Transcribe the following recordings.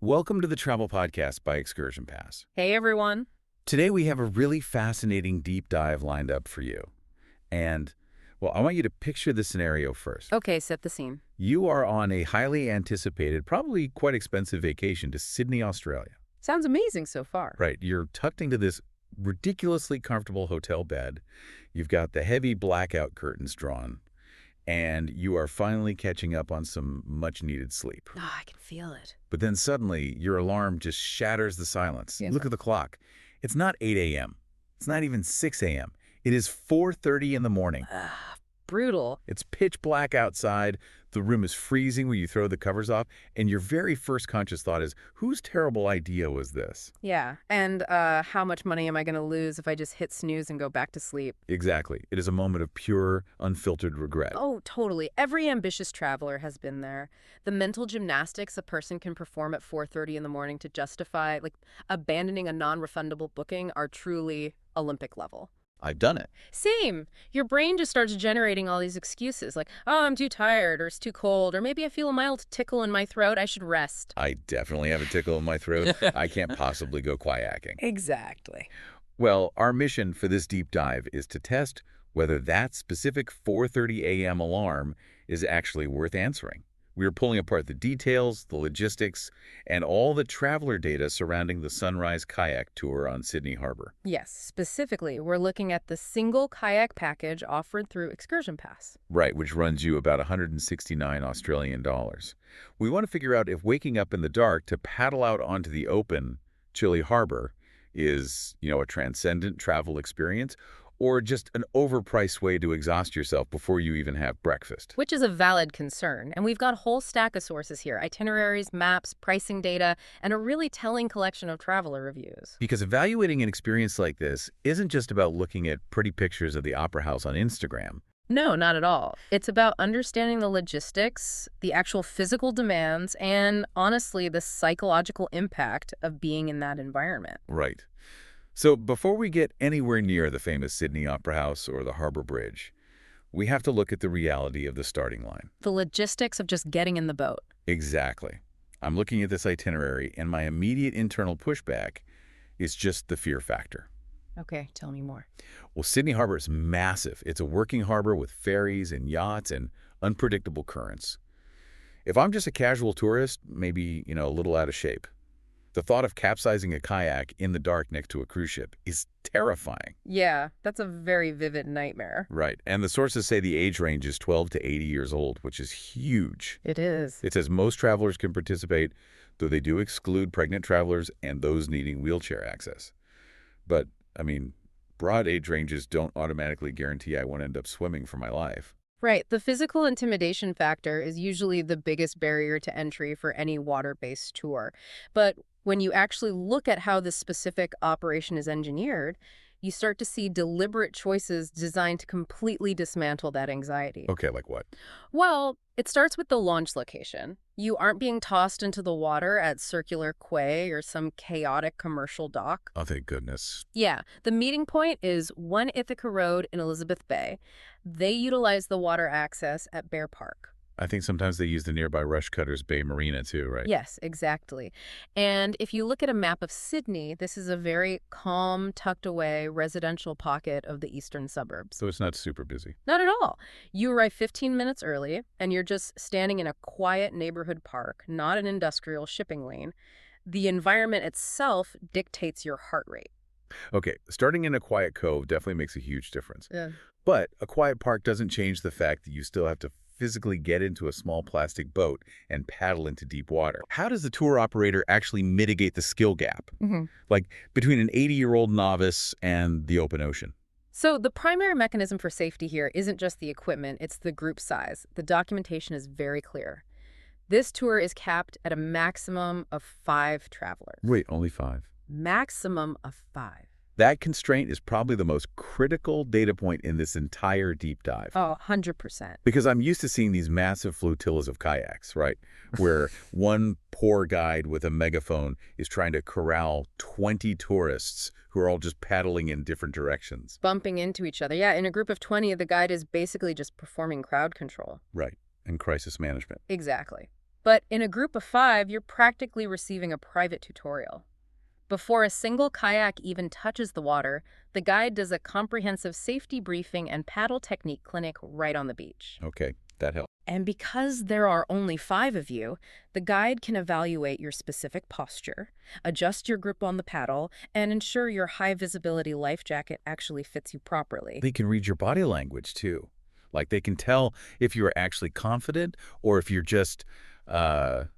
Welcome to the Travel Podcast by ExcursionPass. Hey, everyone. Today we have a really fascinating deep dive lined up for you. And, well, I want you to picture the scenario first. Okay, set the scene. You are on a highly anticipated, probably quite expensive vacation to Sydney, Australia. Sounds amazing so far. Right. You're tucked into this ridiculously comfortable hotel bed. You've got the heavy blackout curtains drawn. And you are finally catching up on some much-needed sleep. Oh, I can feel it. But then suddenly, your alarm just shatters the silence. Yes. Look at the clock. It's not 8 a.m. It's not even 6 a.m. It is 4:30 in the morning. Brutal. It's pitch black outside. The room is freezing when you throw the covers off. And your very first conscious thought is, whose terrible idea was this? Yeah, and how much money am I going to lose if I just hit snooze and go back to sleep? Exactly. It is a moment of pure, unfiltered regret. Oh, totally. Every ambitious traveler has been there. The mental gymnastics a person can perform at 4:30 in the morning to justify, abandoning a non-refundable booking are truly Olympic level. I've done it. Same. Your brain just starts generating all these excuses like, oh, I'm too tired, or it's too cold, or maybe I feel a mild tickle in my throat. I should rest. I definitely have a tickle in my throat. I can't possibly go kayaking. Exactly. Well, our mission for this deep dive is to test whether that specific 4:30 a.m. alarm is actually worth answering. We are pulling apart the details, the logistics, and all the traveler data surrounding the Sunrise Kayak Tour on Sydney Harbour. Yes, specifically, we're looking at the single kayak package offered through ExcursionPass. Right, which runs you about 169 Australian dollars. We want to figure out if waking up in the dark to paddle out onto the open, chilly harbor is, a transcendent travel experience, or just an overpriced way to exhaust yourself before you even have breakfast. Which is a valid concern, and we've got a whole stack of sources here, itineraries, maps, pricing data, and a really telling collection of traveler reviews. Because evaluating an experience like this isn't just about looking at pretty pictures of the Opera House on Instagram. No, not at all. It's about understanding the logistics, the actual physical demands, and honestly, the psychological impact of being in that environment. Right. So before we get anywhere near the famous Sydney Opera House or the Harbour Bridge, we have to look at the reality of the starting line. The logistics of just getting in the boat. Exactly. I'm looking at this itinerary, and my immediate internal pushback is just the fear factor. Okay, tell me more. Well, Sydney Harbour is massive. It's a working harbor with ferries and yachts and unpredictable currents. If I'm just a casual tourist, maybe, a little out of shape, the thought of capsizing a kayak in the dark next to a cruise ship is terrifying. Yeah, that's a very vivid nightmare. Right. And the sources say the age range is 12 to 80 years old, which is huge. It is. It says most travelers can participate, though they do exclude pregnant travelers and those needing wheelchair access. But, broad age ranges don't automatically guarantee I won't end up swimming for my life. Right. The physical intimidation factor is usually the biggest barrier to entry for any water-based tour. But when you actually look at how this specific operation is engineered, you start to see deliberate choices designed to completely dismantle that anxiety. Okay, like what? Well, it starts with the launch location. You aren't being tossed into the water at Circular Quay or some chaotic commercial dock. Oh, thank goodness. Yeah, the meeting point is 1 Ithaca Road in Elizabeth Bay. They utilize the water access at Bear Park. I think sometimes they use the nearby Rushcutters Bay Marina too, right? Yes, exactly. And if you look at a map of Sydney, this is a very calm, tucked away residential pocket of the eastern suburbs. So it's not super busy. Not at all. You arrive 15 minutes early, and you're just standing in a quiet neighborhood park, not an industrial shipping lane. The environment itself dictates your heart rate. Okay, starting in a quiet cove definitely makes a huge difference. Yeah. But a quiet park doesn't change the fact that you still have to physically get into a small plastic boat and paddle into deep water. How does the tour operator actually mitigate the skill gap? Like between an 80-year-old novice and the open ocean? So the primary mechanism for safety here isn't just the equipment, it's the group size. The documentation is very clear. This tour is capped at a maximum of 5 travelers. Wait, only 5? Maximum of 5. That constraint is probably the most critical data point in this entire deep dive. Oh, 100%. Because I'm used to seeing these massive flotillas of kayaks, right? Where one poor guide with a megaphone is trying to corral 20 tourists who are all just paddling in different directions. Bumping into each other. Yeah, in a group of 20, the guide is basically just performing crowd control. Right, and crisis management. Exactly. But in a group of 5, you're practically receiving a private tutorial. Before a single kayak even touches the water, the guide does a comprehensive safety briefing and paddle technique clinic right on the beach. Okay, that helps. And because there are only 5 of you, the guide can evaluate your specific posture, adjust your grip on the paddle, and ensure your high-visibility life jacket actually fits you properly. They can read your body language, too. Like, they can tell if you're actually confident or if you're just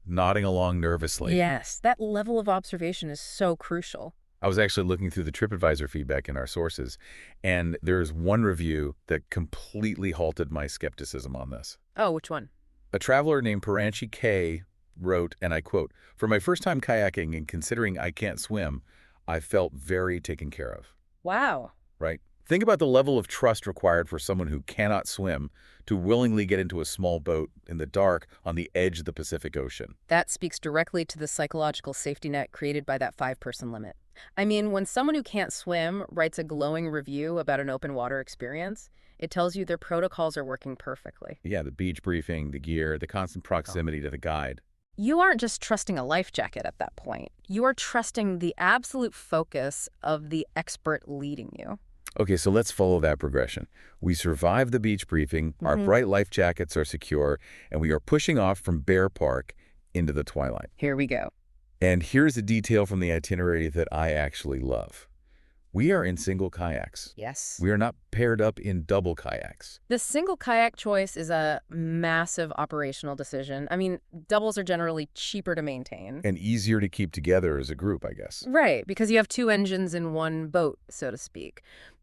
nodding along nervously. Yes, that level of observation is so crucial. I was actually looking through the TripAdvisor feedback in our sources, and there's one review that completely halted my skepticism on this. Oh, which one? A traveler named Paranchi K wrote, and I quote, "For my first time kayaking and considering I can't swim, I felt very taken care of." Wow. Right? Think about the level of trust required for someone who cannot swim to willingly get into a small boat in the dark on the edge of the Pacific Ocean. That speaks directly to the psychological safety net created by that 5-person limit. I mean, when someone who can't swim writes a glowing review about an open water experience, it tells you their protocols are working perfectly. Yeah, the beach briefing, the gear, the constant proximity to the guide. You aren't just trusting a life jacket at that point. You are trusting the absolute focus of the expert leading you. Okay, so let's follow that progression. We survive the beach briefing, our bright life jackets are secure, and we are pushing off from Bear Park into the twilight. Here we go. And here's a detail from the itinerary that I actually love. We are in single kayaks. Yes. We are not paired up in double kayaks. The single kayak choice is a massive operational decision. I mean, doubles are generally cheaper to maintain. And easier to keep together as a group, I guess. Right, because you have 2 engines in one boat, so to speak.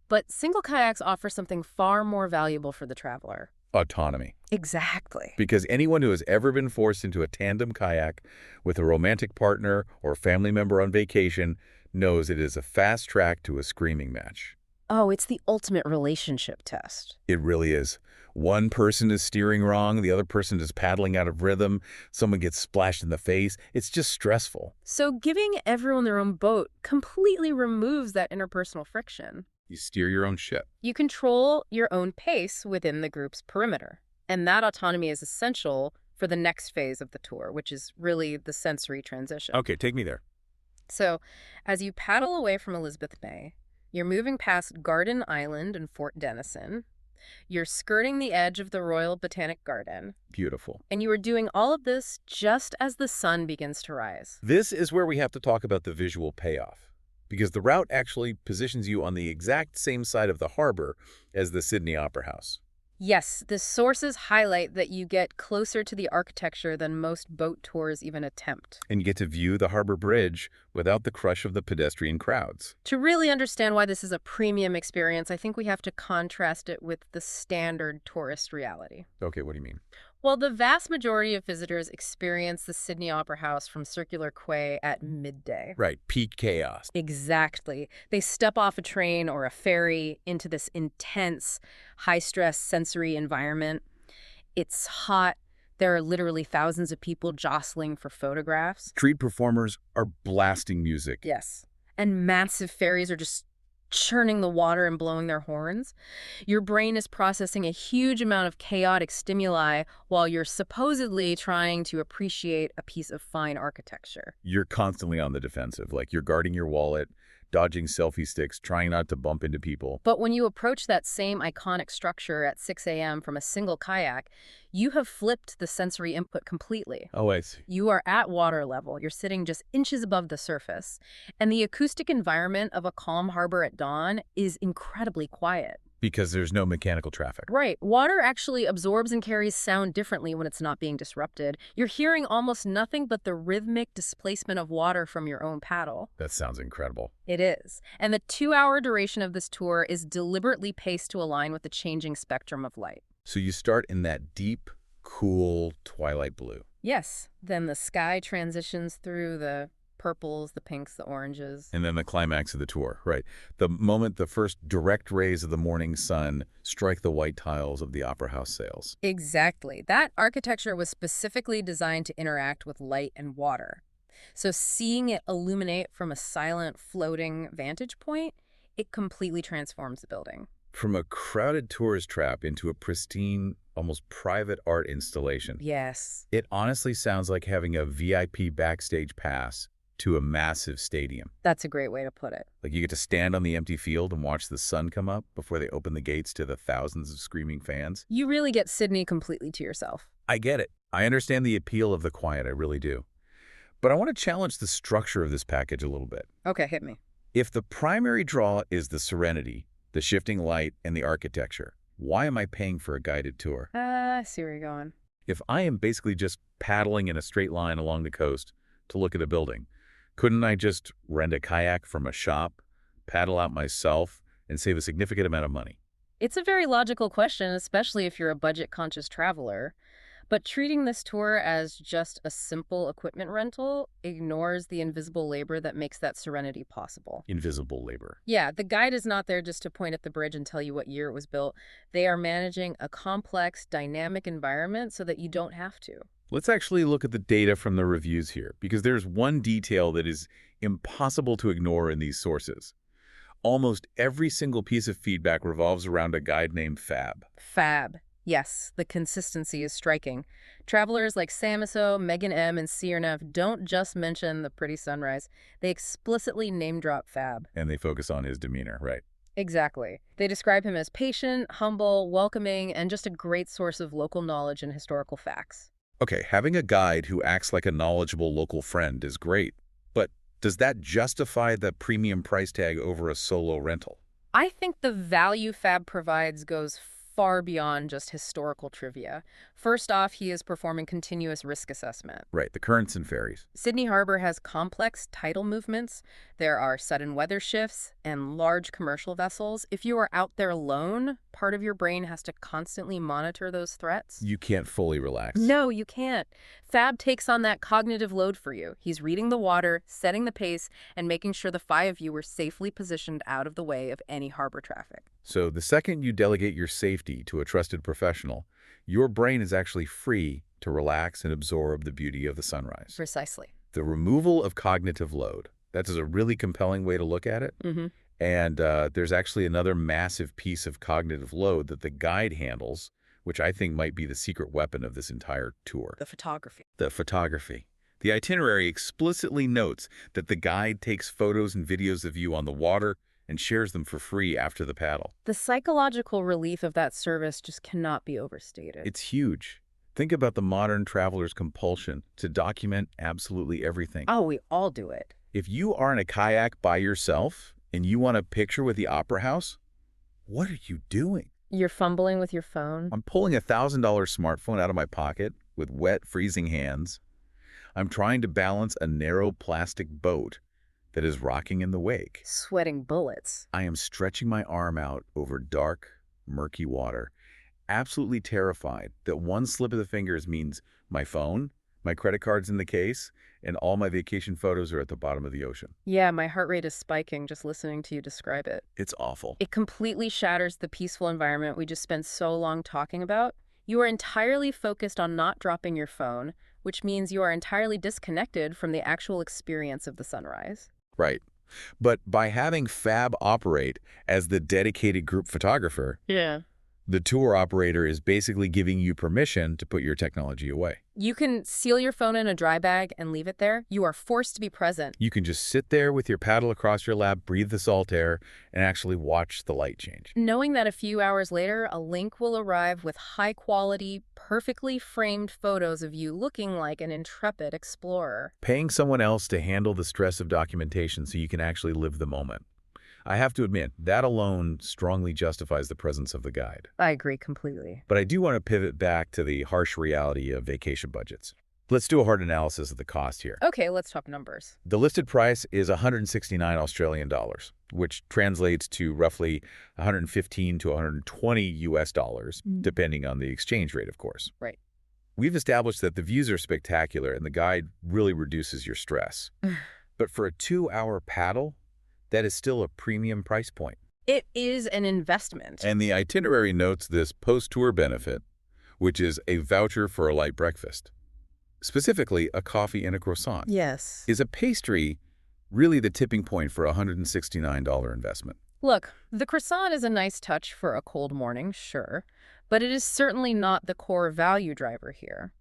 But single kayaks offer something far more valuable for the traveler. Autonomy. Exactly. Because anyone who has ever been forced into a tandem kayak with a romantic partner or family member on vacation knows it is a fast track to a screaming match. Oh, it's the ultimate relationship test. It really is. One person is steering wrong, the other person is paddling out of rhythm, someone gets splashed in the face. It's just stressful. So giving everyone their own boat completely removes that interpersonal friction. You steer your own ship. You control your own pace within the group's perimeter. And that autonomy is essential for the next phase of the tour, which is really the sensory transition. Okay, take me there. So as you paddle away from Elizabeth Bay, you're moving past Garden Island and Fort Denison. You're skirting the edge of the Royal Botanic Garden. Beautiful. And you are doing all of this just as the sun begins to rise. This is where we have to talk about the visual payoff, because the route actually positions you on the exact same side of the harbor as the Sydney Opera House. Yes, the sources highlight that you get closer to the architecture than most boat tours even attempt. And you get to view the Harbour Bridge without the crush of the pedestrian crowds. To really understand why this is a premium experience, I think we have to contrast it with the standard tourist reality. Okay, what do you mean? Well, the vast majority of visitors experience the Sydney Opera House from Circular Quay at midday. Right, peak chaos. Exactly. They step off a train or a ferry into this intense, high-stress sensory environment. It's hot. There are literally thousands of people jostling for photographs. Street performers are blasting music. Yes. And massive ferries are just churning the water and blowing their horns. Your brain is processing a huge amount of chaotic stimuli while you're supposedly trying to appreciate a piece of fine architecture. You're constantly on the defensive, like you're guarding your wallet, dodging selfie sticks, trying not to bump into people. But when you approach that same iconic structure at 6 a.m. from a single kayak, you have flipped the sensory input completely. Oh, I see. You are at water level. You're sitting just inches above the surface. And the acoustic environment of a calm harbor at dawn is incredibly quiet. Because there's no mechanical traffic. Right. Water actually absorbs and carries sound differently when it's not being disrupted. You're hearing almost nothing but the rhythmic displacement of water from your own paddle. That sounds incredible. It is. And the 2-hour duration of this tour is deliberately paced to align with the changing spectrum of light. So you start in that deep, cool twilight blue. Yes. Then the sky transitions through the purples, the pinks, the oranges. And then the climax of the tour, right? The moment the first direct rays of the morning sun strike the white tiles of the Opera House sails. Exactly. That architecture was specifically designed to interact with light and water. So seeing it illuminate from a silent, floating vantage point, it completely transforms the building. From a crowded tourist trap into a pristine, almost private art installation. Yes. It honestly sounds like having a VIP backstage pass to a massive stadium. That's a great way to put it. Like you get to stand on the empty field and watch the sun come up before they open the gates to the thousands of screaming fans. You really get Sydney completely to yourself. I get it. I understand the appeal of the quiet, I really do. But I want to challenge the structure of this package a little bit. Okay, hit me. If the primary draw is the serenity, the shifting light, and the architecture, why am I paying for a guided tour? I see where you're going. If I am basically just paddling in a straight line along the coast to look at a building, couldn't I just rent a kayak from a shop, paddle out myself, and save a significant amount of money? It's a very logical question, especially if you're a budget-conscious traveler. But treating this tour as just a simple equipment rental ignores the invisible labor that makes that serenity possible. Invisible labor. Yeah, the guide is not there just to point at the bridge and tell you what year it was built. They are managing a complex, dynamic environment so that you don't have to. Let's actually look at the data from the reviews here, because there's one detail that is impossible to ignore in these sources. Almost every single piece of feedback revolves around a guide named Fab. Fab. Yes, the consistency is striking. Travelers like Samiso, Megan M., and Ciernev don't just mention the pretty sunrise. They explicitly name-drop Fab. And they focus on his demeanor, right? Exactly. They describe him as patient, humble, welcoming, and just a great source of local knowledge and historical facts. Okay, having a guide who acts like a knowledgeable local friend is great, but does that justify the premium price tag over a solo rental? I think the value Fab provides goes far beyond just historical trivia. First off, he is performing continuous risk assessment. Right, the currents and ferries. Sydney Harbour has complex tidal movements. There are sudden weather shifts and large commercial vessels. If you are out there alone, part of your brain has to constantly monitor those threats. You can't fully relax. No, you can't. Fab takes on that cognitive load for you. He's reading the water, setting the pace, and making sure the five of you are safely positioned out of the way of any harbor traffic. So the second you delegate your safety to a trusted professional, your brain is actually free to relax and absorb the beauty of the sunrise. Precisely. The removal of cognitive load. That is a really compelling way to look at it. Mm-hmm. And there's actually another massive piece of cognitive load that the guide handles, which I think might be the secret weapon of this entire tour. The photography. The photography. The itinerary explicitly notes that the guide takes photos and videos of you on the water and shares them for free after the paddle. The psychological relief of that service just cannot be overstated. It's huge. Think about the modern traveler's compulsion to document absolutely everything. Oh, we all do it. If you are in a kayak by yourself and you want a picture with the Opera House, what are you doing? You're fumbling with your phone. I'm pulling a $1,000 smartphone out of my pocket with wet, freezing hands. I'm trying to balance a narrow plastic boat that is rocking in the wake. Sweating bullets. I am stretching my arm out over dark, murky water, absolutely terrified that one slip of the fingers means my phone, my credit card's in the case, and all my vacation photos are at the bottom of the ocean. Yeah, my heart rate is spiking just listening to you describe it. It's awful. It completely shatters the peaceful environment we just spent so long talking about. You are entirely focused on not dropping your phone, which means you are entirely disconnected from the actual experience of the sunrise. Right. But by having Fab operate as the dedicated group photographer, Yeah. the tour operator is basically giving you permission to put your technology away. You can seal your phone in a dry bag and leave it there. You are forced to be present. You can just sit there with your paddle across your lap, breathe the salt air, and actually watch the light change. Knowing that a few hours later, a link will arrive with high-quality, perfectly framed photos of you looking like an intrepid explorer. Paying someone else to handle the stress of documentation so you can actually live the moment. I have to admit, that alone strongly justifies the presence of the guide. I agree completely. But I do want to pivot back to the harsh reality of vacation budgets. Let's do a hard analysis of the cost here. Okay, let's talk numbers. The listed price is 169 Australian dollars, which translates to roughly 115 to 120 US dollars, depending on the exchange rate, of course. Right. We've established that the views are spectacular and the guide really reduces your stress. But for a 2-hour paddle, that is still a premium price point. It is an investment. And the itinerary notes this post-tour benefit, which is a voucher for a light breakfast. Specifically, a coffee and a croissant. Yes. Is a pastry really the tipping point for a $169 investment? Look, the croissant is a nice touch for a cold morning, sure, but it is certainly not the core value driver here.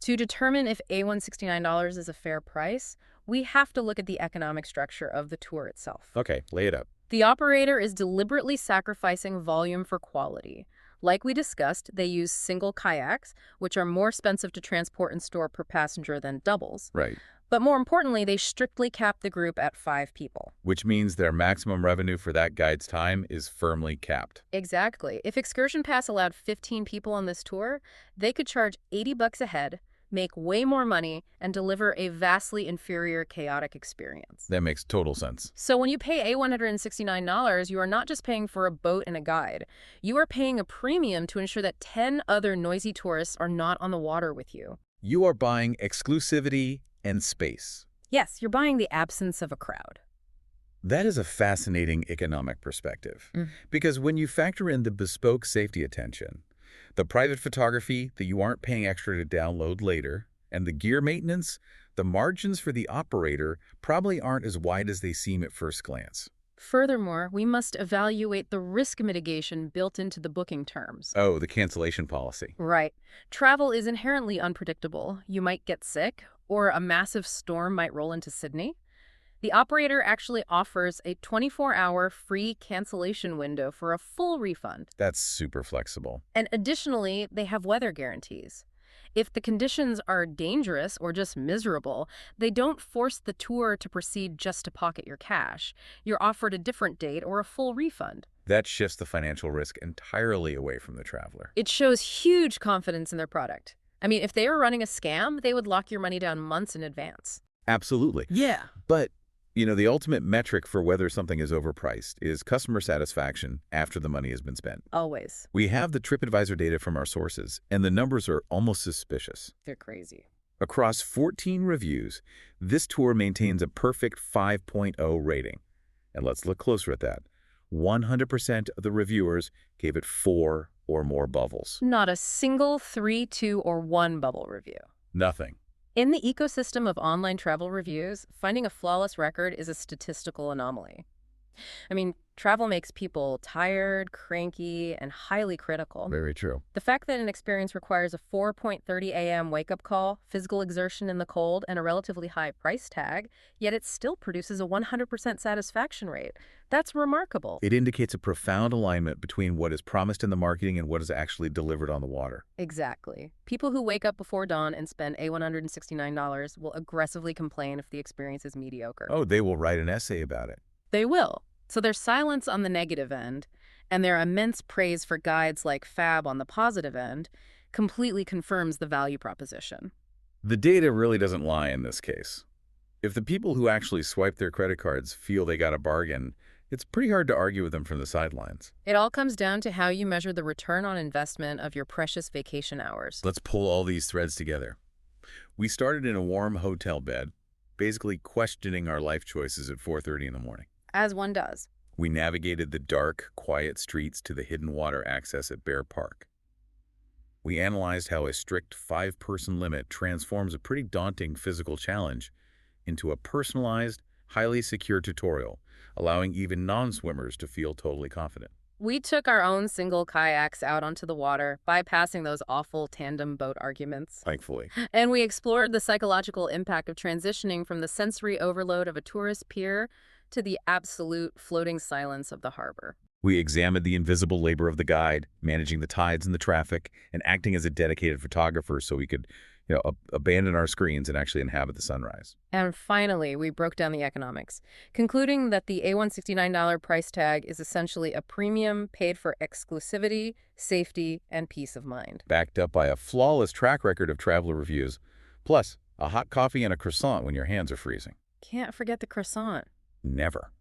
To determine if $169 is a fair price, we have to look at the economic structure of the tour itself. Okay, lay it up. The operator is deliberately sacrificing volume for quality. Like we discussed, they use single kayaks, which are more expensive to transport and store per passenger than doubles. Right. But more importantly, they strictly cap the group at 5 people. Which means their maximum revenue for that guide's time is firmly capped. Exactly. If ExcursionPass allowed 15 people on this tour, they could charge $80 a head, make way more money, and deliver a vastly inferior chaotic experience. That makes total sense. So when you pay $169, you are not just paying for a boat and a guide. You are paying a premium to ensure that 10 other noisy tourists are not on the water with you. You are buying exclusivity and space. Yes, you're buying the absence of a crowd. That is a fascinating economic perspective, because when you factor in the bespoke safety attention, the private photography that you aren't paying extra to download later, and the gear maintenance, the margins for the operator probably aren't as wide as they seem at first glance. Furthermore, we must evaluate the risk mitigation built into the booking terms. Oh, the cancellation policy. Right. Travel is inherently unpredictable. You might get sick, or a massive storm might roll into Sydney. The operator actually offers a 24-hour free cancellation window for a full refund. That's super flexible. And additionally, they have weather guarantees. If the conditions are dangerous or just miserable, they don't force the tour to proceed just to pocket your cash. You're offered a different date or a full refund. That shifts the financial risk entirely away from the traveler. It shows huge confidence in their product. I mean, if they were running a scam, they would lock your money down months in advance. Absolutely. Yeah. But, the ultimate metric for whether something is overpriced is customer satisfaction after the money has been spent. Always. We have the TripAdvisor data from our sources, and the numbers are almost suspicious. They're crazy. Across 14 reviews, this tour maintains a perfect 5.0 rating. And let's look closer at that. 100% of the reviewers gave it 4 or more bubbles. Not a single 3, 2, or 1 bubble review. Nothing. In the ecosystem of online travel reviews, finding a flawless record is a statistical anomaly. I mean, travel makes people tired, cranky, and highly critical. Very true. The fact that an experience requires a 4:30 a.m. wake-up call, physical exertion in the cold, and a relatively high price tag, yet it still produces a 100% satisfaction rate. That's remarkable. It indicates a profound alignment between what is promised in the marketing and what is actually delivered on the water. Exactly. People who wake up before dawn and spend $169 will aggressively complain if the experience is mediocre. Oh, they will write an essay about it. They will. So there's silence on the negative end, and their immense praise for guides like Fab on the positive end completely confirms the value proposition. The data really doesn't lie in this case. If the people who actually swipe their credit cards feel they got a bargain, it's pretty hard to argue with them from the sidelines. It all comes down to how you measure the return on investment of your precious vacation hours. Let's pull all these threads together. We started in a warm hotel bed, basically questioning our life choices at 4:30 in the morning. As one does. We navigated the dark, quiet streets to the hidden water access at Bear Park. We analyzed how a strict 5-person limit transforms a pretty daunting physical challenge into a personalized, highly secure tutorial, allowing even non-swimmers to feel totally confident. We took our own single kayaks out onto the water, bypassing those awful tandem boat arguments. Thankfully. And we explored the psychological impact of transitioning from the sensory overload of a tourist pier to the absolute floating silence of the harbor. We examined the invisible labor of the guide, managing the tides and the traffic, and acting as a dedicated photographer so we could, abandon our screens and actually inhabit the sunrise. And finally, we broke down the economics, concluding that the $169 price tag is essentially a premium paid for exclusivity, safety, and peace of mind. Backed up by a flawless track record of traveler reviews, plus a hot coffee and a croissant when your hands are freezing. Can't forget the croissant. Never.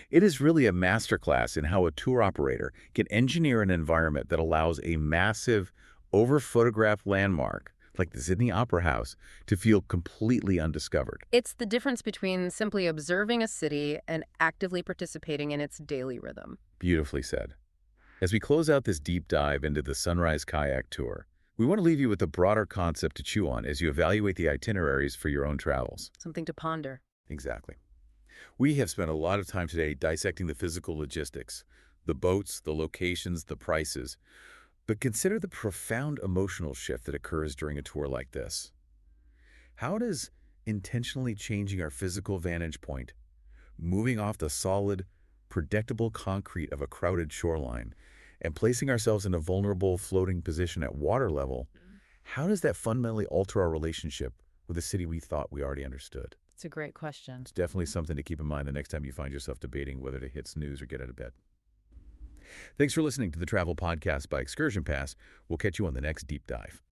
It is really a masterclass in how a tour operator can engineer an environment that allows a massive, over-photographed landmark, like the Sydney Opera House, to feel completely undiscovered. It's the difference between simply observing a city and actively participating in its daily rhythm. Beautifully said. As we close out this deep dive into the Sunrise Kayak Tour, we want to leave you with a broader concept to chew on as you evaluate the itineraries for your own travels. Something to ponder. Exactly. We have spent a lot of time today dissecting the physical logistics, the boats, the locations, the prices. But consider the profound emotional shift that occurs during a tour like this. How does intentionally changing our physical vantage point, moving off the solid, predictable concrete of a crowded shoreline, and placing ourselves in a vulnerable floating position at water level, how does that fundamentally alter our relationship with a city we thought we already understood? It's a great question. It's definitely something to keep in mind the next time you find yourself debating whether to hit snooze or get out of bed. Thanks for listening to the Travel Podcast by ExcursionPass. We'll catch you on the next deep dive.